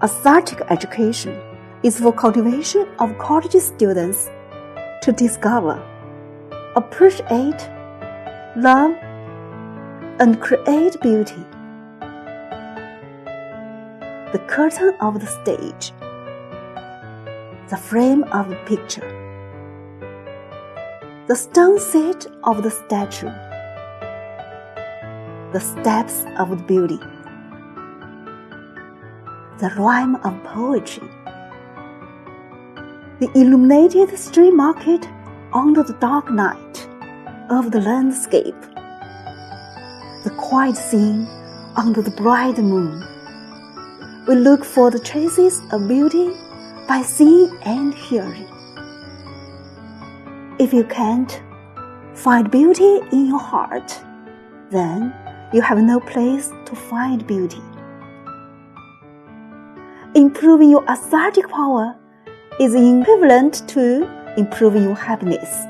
Aesthetic education is for cultivation of college students to discover, appreciate, love, and create beauty. The curtain of the stage, the frame of the picture, the stone seat of the statue, the steps of the building, the rhyme of poetry, the illuminated street market under the dark night of the landscape, the quiet scene under the bright moon. We look for the traces of beauty by seeing and hearing. If you can't find beauty in your heart, then you have no place to find beauty. Improving your aesthetic power is equivalent to improving your happiness.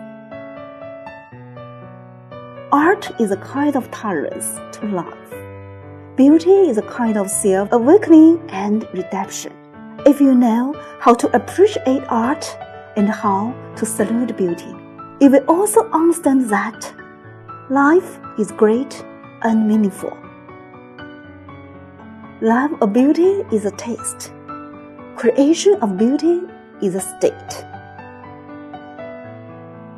Art is a kind of tolerance to love. Beauty is a kind of self-awakening and redemption. If you know how to appreciate art and how to salute beauty, you will also understand that life is great and meaningful. Love of beauty is a taste. Creation of beauty is a state.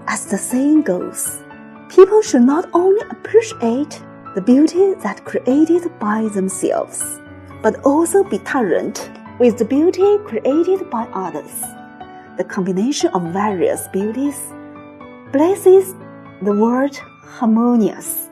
As the saying goes, people should not only appreciate the beauty that created by themselves, but also be tolerant with the beauty created by others. The combination of various beauties blesses the world harmonious.